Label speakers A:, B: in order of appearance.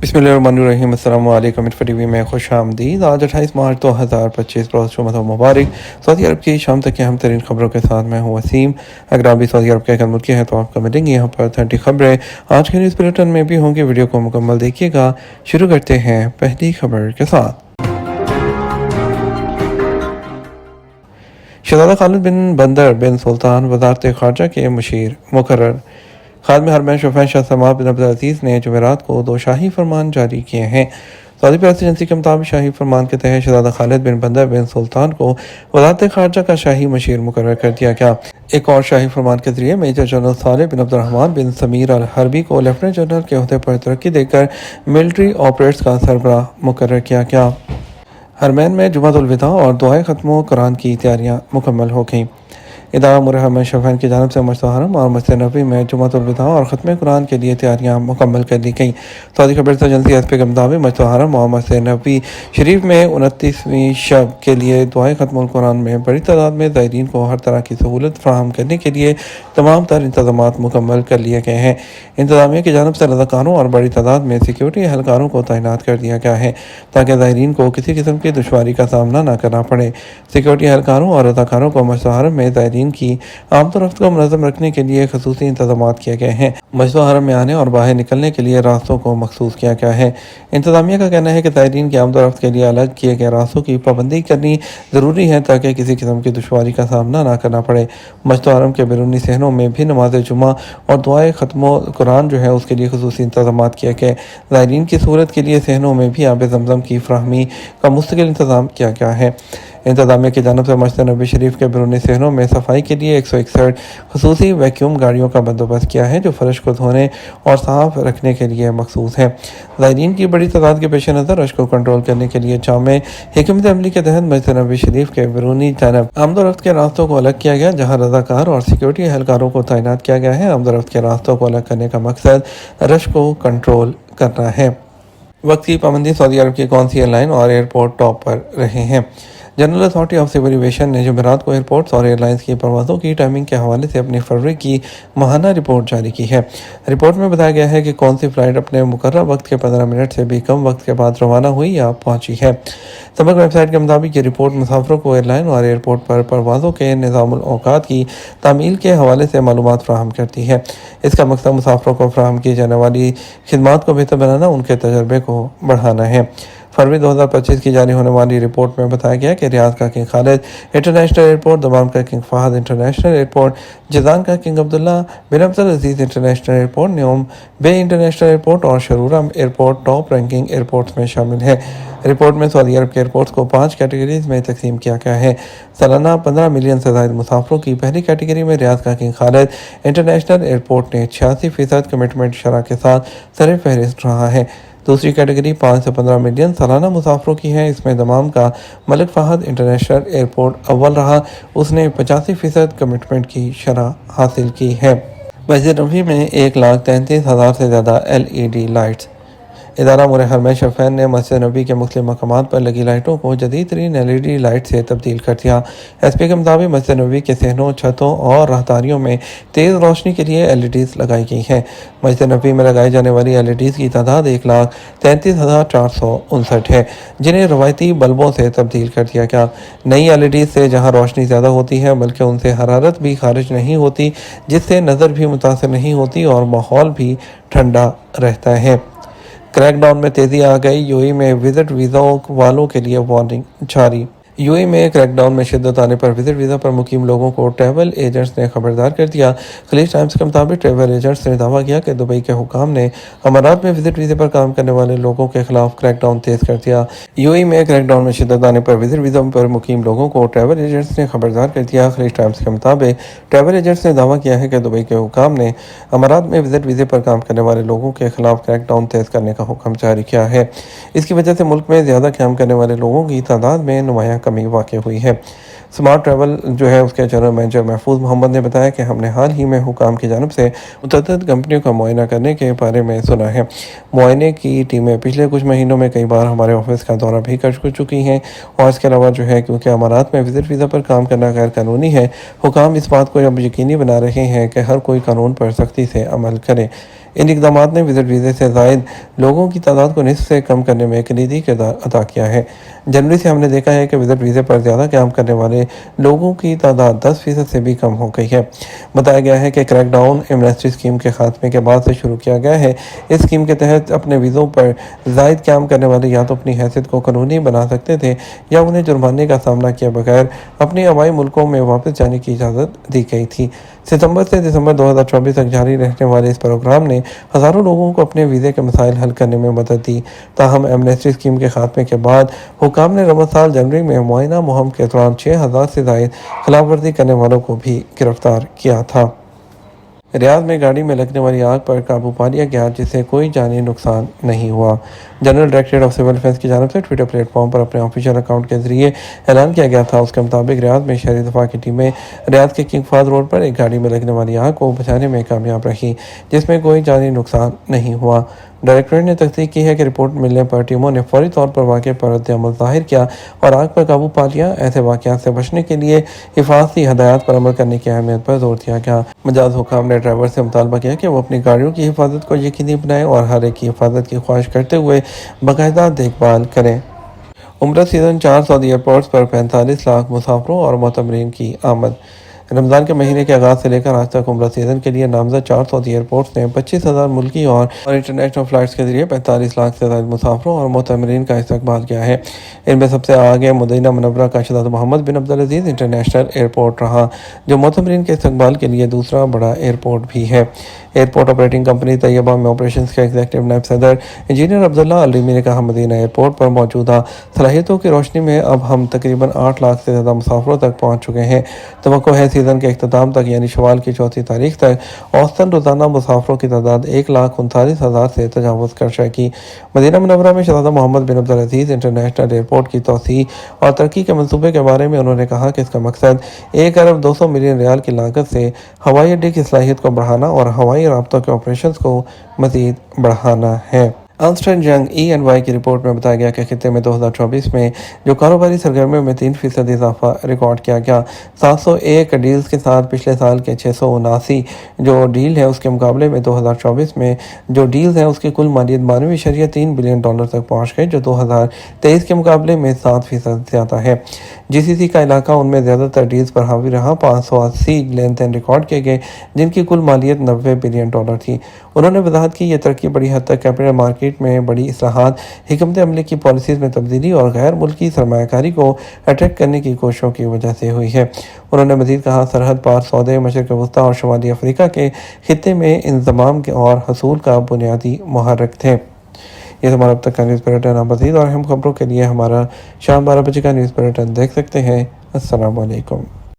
A: बिस्मिल्लाहिर्रहमानिर्रहीम। अस्सलाम वालेकुम। टी वी में खुश आमदीद। आज 28 मार्च 2025 रोज़ जुम्मा मुबारक। सऊदी अरब की शाम तक की अहम तरीन खबरों के साथ मैं हूँ वसीम। अगर आप भी सऊदी अरब के मुल्क के हैं तो आपको मिलेंगी यहाँ पर 30 खबरें। आज के न्यूज़ बुलेटिन में भी होंगी, वीडियो को मुकम्मल देखिएगा। शुरू करते हैं पहली खबर के साथ। शहज़ादा खालिद बिन बंदर बिन सुल्तान वज़ारत ख़ारजा के मुशीर मुकर्रर खादिम हरमैन शफ़ा शाह समाद बिन अब्दुल अज़ीज़ ने जुमेरात को 2 शाही फरमान जारी किए हैं। सऊदी प्रेस एजेंसी के मुताबिक शाही फरमान के तहत शहज़ादा खालिद बिन बंदर बिन सुल्तान को वज़ारत ख़ारजा का शाही मुशीर मुकर्रर कर दिया गया। एक और शाही फरमान के जरिए मेजर जनरल सालिह बिन अब्दुर्रहमान बिन समीर अल हरबी को लेफ्टिनेंट जनरल के ओहदे पर तरक्की देकर मिलिट्री ऑपरेट्स का सरबराह मुकर्रर किया गया। हरमैन में जुमातुल विदा और दुआए ख़त्म कुरान की तैयारियां मुकम्मल हो गईं। इदारा मुरहम शफ़ैन की जानब से मस्जिद हरम और मस्जिद नबी में जुमातुल विदा और ख़त्म कुरान के लिए तैयारियां मुकम्मल कर ली गईं। सऊदी खबर एजेंसी एसपी के मुताबिक मस्जिद हरम और मस्जिद नबी शरीफ में 29वीं शब के लिए दुआए ख़त्म कुरान में बड़ी तादाद में ज़ायरीन को हर तरह की सहूलत फराहम करने के लिए तमाम तर इंतज़ामात मुकम्मल कर लिए गए हैं। इंतज़ामिया की जानब से रज़ाकारों और बड़ी तादाद में सिक्योरिटी एहलकारों को तैनात कर दिया गया है ताकि ज़ायरीन को किसी किस्म की दुश्वारी का सामना न करना पड़े। सिक्योरिटी एहलकारों और रज़ाकारों को मस्जिद हरम में ज़ायरीन की आमदोरफ्त को मुनज़्ज़म रखने के लिए ख़ुसूसी इंतज़ामात किए गए हैं। मस्जिद हरम में आने और बाहर निकलने के लिए रास्तों को मखसूस किया गया है। इंतज़ामिया का कहना है कि ज़ायरीन की आमदोरफ्त के लिए अलग किए गए रास्तों की पाबंदी करनी ज़रूरी है ताकि किसी किस्म की दुश्वारी का सामना न करना पड़े। मस्जिद हरम के बैरूनी सहनों में भी नमाज जुमा और दुआए ख़त्म कुरान जो है उसके लिए ख़ुसूसी इंतज़ामात किए गए। ज़ायरीन की सहूलत के लिए सहनों में भी आब ज़मज़म की फ्राहमी का मुस्तकिल इंतज़ाम किया गया है। इंतज़ामिया की जानब से मस्जिद नबी शरीफ के बैरूनी सहनों में सफाई के लिए 161 खसूसी वैक्यूम गाड़ियों का बंदोबस्त किया है जो फर्श को धोने और साफ रखने के लिए मखसूस है। ज़ायरीन की बड़ी तादाद के पेश नज़र रश को कंट्रोल करने के लिए जामे हिकमत अमली के तहत मस्जिद नबी शरीफ के बैरूनी जानब आमदोरफ्त के रास्तों को अलग किया गया, जहाँ रज़ाकार और सिक्योरिटी एहलकारों को तैनात किया गया है। आमदोरफ्त के रास्तों को अलग करने का मकसद रश को कंट्रोल करना है। वक्त की पाबंदी सऊदी अरब की कौन सी एयरलाइन और एयरपोर्ट टॉप पर रहे हैं। General Authority of Civil Aviation ने जुमेरात को एयरपोर्ट्स और एयरलाइंस की परवाज़ों की टाइमिंग के हवाले से अपनी फरवरी की माहाना रिपोर्ट जारी की है। रिपोर्ट में बताया गया है कि कौन सी फ़्लाइट अपने मुकर्रर वक्त के 15 मिनट से भी कम वक्त के बाद रवाना हुई या पहुंची है। समग्र वेबसाइट के मुताबिक ये रिपोर्ट मुसाफिरों को एयरलाइन और एयरपोर्ट पर परवाज़ों के निज़ामुल औकात की तामील के हवाले से मालूमात फ़राहम करती है। इसका मकसद मुसाफिरों को फ़राहम की जाने वाली खिदमात को बेहतर बनाना, उनके तजर्बे को बढ़ाना है। फरवरी 2025 की जारी होने वाली रिपोर्ट में बताया गया कि रियाद का King Khalid International Airport, Dammam का King Fahd International Airport, Jazan का King Abdullah bin Abdul Aziz International Airport, Neom Bay International Airport और Sharurah Airport top ranking airports में शामिल है। रिपोर्ट में सऊदी अरब के एयरपोर्ट्स को 5 कैटेगरीज में तकसीम किया गया है। सालाना 15 मिलियन से ज़ायद मुसाफिरों की पहली कैटेगरी में रियाद का किंग खालिद इंटरनेशनल एयरपोर्ट ने 86% कमिटमेंट शरह के साथ सर फहरिस्त रहा है। दूसरी कैटेगरी 5 से 15 मिलियन सालाना मुसाफिरों की है। इसमें दमाम का मलिक फहद इंटरनेशनल एयरपोर्ट अव्वल रहा, उसने 85% कमिटमेंट की शरह हासिल की है। मस्जिद नबी में 1,33,000 से ज़्यादा LED लाइट्स। इदारा मुरहम शफ़ैन ने मस्जिद नबी के मुख्तलिफ मकामात पर लगी लाइटों को जदीद तरीन LED लाइट से तब्दील कर दिया। एसपी के मुताबिक मस्जिद नबी के सहनों, छतों और राहदारियों में तेज़ रोशनी के लिए LEDs लगाई गई हैं। मस्जिद नबी में लगाई जाने वाली LEDs की तादाद 1,33,459 है, जिन्हें रवायती बल्बों से तब्दील कर दिया गया। नई LEDs से जहाँ रोशनी ज़्यादा होती है बल्कि उनसे हरारत भी खारिज नहीं होती, जिससे नज़र भी मुतासर नहीं होती और माहौल भी ठंडा रहता है। क्रैकडाउन में तेज़ी आ गई, यूएई में विजिट वीज़ा वालों के लिए वार्निंग जारी। यूएई में क्रैकडाउन में शिद्दत आने पर विजिट वीज़ा पर मुकीम लोगों को ट्रैवल एजेंट्स ने खबरदार कर दिया। खलीज टाइम्स के मुताबिक ट्रैवल एजेंट्स ने दावा किया कि दुबई के हुकाम ने अमारात में विजिट वीज़े पर काम करने वाले लोगों के खिलाफ क्रैकडाउन तेज़ कर दिया। यूएई में क्रैकडाउन में शिद्दत आने पर विजिट वीज़ा पर मुकीम लोगों को ट्रैवल एजेंट्स ने खबरदार कर दिया। खलीज टाइम्स के मुताबिक ट्रैवल एजेंट्स ने दावा किया है कि दुबई के हुकाम ने अमारात में विजिट वीज़े पर काम करने वाले लोगों के खिलाफ क्रैकडाउन तेज़ करने का हुक्म जारी किया है। इसकी वजह से मुल्क में ज़्यादा काम करने वाले लोगों की तादाद में नुमायां कमी वाक़ हुई है। स्मार्ट ट्रैवल जो है उसके जनरल मैनेजर महफूज मोहम्मद ने बताया कि हमने हाल ही में हुकाम की जानिब से मुतअद्दिद कंपनियों का मुआयना करने के बारे में सुना है। मुआयने की टीमें पिछले कुछ महीनों में कई बार हमारे ऑफिस का दौरा भी कर चुकी हैं और इसके अलावा जो है क्योंकि अमारात में विजिट वीज़ा पर काम करना गैर कानूनी है, हुकाम इस बात को अब यकीनी बना रहे हैं कि हर कोई कानून पर सख्ती से अमल करे। ان اقدامات نے وزٹ ویزے سے زائد لوگوں کی تعداد کو نصف سے کم کرنے میں کلیدی کردار ادا کیا ہے۔ جنوری سے ہم نے دیکھا ہے کہ وزٹ ویزے پر زیادہ قیام کرنے والے لوگوں کی تعداد 10% سے بھی کم ہو گئی ہے۔ بتایا گیا ہے کہ کریک ڈاؤن ایمنسٹی اسکیم کے خاتمے کے بعد سے شروع کیا گیا ہے۔ اس اسکیم کے تحت اپنے ویزوں پر زائد قیام کرنے والے یا تو اپنی حیثیت کو قانونی بنا سکتے تھے یا انہیں جرمانے کا سامنا کیے بغیر اپنے آبائی ملکوں میں واپس جانے کی اجازت دی گئی تھی۔ ستمبر سے دسمبر 2024 تک جاری رہنے والے اس پروگرام نے ہزاروں لوگوں کو اپنے ویزے کے مسائل حل کرنے میں مدد دی۔ تاہم ایمنسٹی اسکیم کے خاتمے کے بعد حکام نے رمضان سال جنوری میں معائنہ مہم کے دوران 6,000 سے زائد خلاف ورزی کرنے والوں کو بھی گرفتار کیا تھا۔ ریاض میں گاڑی میں لگنے والی آگ پر قابو پا لیا گیا جس سے کوئی جانی نقصان نہیں ہوا۔ General directorate of civil defence کی جانب سے ٹویٹر پلیٹ فارم پر اپنے آفیشیل اکاؤنٹ کے ذریعے اعلان کیا گیا تھا۔ اس کے مطابق ریاض میں شہری دفاع کی ٹیمیں ریاض کے کنگ فہد روڈ پر ایک گاڑی میں لگنے والی آگ کو بجھانے میں کامیاب رہی جس میں کوئی جانی نقصان نہیں ہوا۔ ڈائریکٹریٹ نے تصدیق کی ہے کہ رپورٹ ملنے پر ٹیموں نے فوری طور پر واقعے پر رد عمل ظاہر کیا اور آگ پر قابو پا لیا۔ ایسے واقعات سے بچنے کے لیے حفاظتی ہدایات پر عمل کرنے کی اہمیت پر زور دیا گیا۔ مجاز حکام نے ڈرائیور سے مطالبہ کیا کہ وہ اپنی گاڑیوں کی حفاظت کو یقینی بنائیں اور ہر ایک کی حفاظت کی خواہش کرتے ہوئے باقاعدہ دیکھ بھال کریں۔ عمرہ سیزن 4 سعودی ایئرپورٹس پر 45 لاکھ مسافروں اور معتمرین کی آمد۔ رمضان کے مہینے کے آغاز سے لے کر آج تک عمرہ سیزن کے لیے نامزد 4 سعودی ایئرپورٹس نے 25,000 ملکی اور انٹرنیشنل فلائٹس کے ذریعے 45 لاکھ سے زائد مسافروں اور معتمرین کا استقبال کیا ہے۔ ان میں سب سے آگے مدینہ منورہ کا شہزادہ محمد بن عبدالعزیز انٹرنیشنل ایئرپورٹ رہا جو معتمرین کے استقبال کے لیے دوسرا بڑا ایئرپورٹ بھی ہے۔ ایئرپورٹ آپریٹنگ کمپنی طیبہ میں آپریشنز کے ایگزیکٹو نائب صدر انجینئر عبداللہ الریمی نے کہا، مدینہ ایئرپورٹ پر موجودہ صلاحیتوں کی روشنی میں اب ہم تقریباً 8 لاکھ سے زیادہ مسافروں تک پہنچ چکے ہیں۔ توقع ہے سیزن کے اختتام تک یعنی شوال کی 34 تاریخ تک اوسطاً روزانہ مسافروں کی تعداد 1,39,000 سے تجاوز کر جائے گی۔ مدینہ منورہ میں شہزادہ محمد بن عبدالعزیز انٹرنیشنل ایئرپورٹ کی توسیع اور ترقی کے منصوبے کے بارے میں انہوں نے کہا کہ اس کا مقصد 1,200,000,000 ریال کی لاگت سے ہوائی اڈے کی صلاحیت کو بڑھانا اور ہوائی رابطوں کے آپریشنز کو مزید بڑھانا ہے۔ ارنسٹ اینڈ ینگ EY کی رپورٹ میں بتایا گیا کہ خطے میں 2024 میں جو کاروباری سرگرمیوں میں 3% اضافہ ریکارڈ کیا گیا۔ 701 ڈیلز کے ساتھ پچھلے سال کے 679 جو ڈیل ہے اس کے مقابلے میں 2024 میں جو ڈیلز ہیں اس کی کل مالیت 92.3 بلین ڈالر تک پہنچ گئی جو 2023 کے مقابلے میں 7% زیادہ ہے۔ GCC کا علاقہ ان میں زیادہ تر ڈیلز پر حاوی رہا۔ 580 لین دین ریکارڈ کیے گئے جن کی کل مالیت 90 بلین ڈالر تھی۔ انہوں نے وضاحت کی یہ ترقی بڑی حد تک کیپٹل مارکیٹ میں بڑی اصلاحات، حکمت عملی کی پالیسیز میں تبدیلی اور غیر ملکی سرمایہ کاری کو اٹریکٹ کرنے کی کوششوں کی وجہ سے ہوئی ہے۔ انہوں نے مزید کہا، سرحد پار سودے مشرق وسطیٰ اور شمالی افریقہ کے خطے میں انضمام اور حصول کا بنیادی محرک تھے۔ یہ ہمارا اب تک کا نیوز بلیٹن۔ آپ مزید اور اہم خبروں کے لیے ہمارا شام 12 بجے کا نیوز بلیٹن دیکھ سکتے ہیں۔ السلام علیکم۔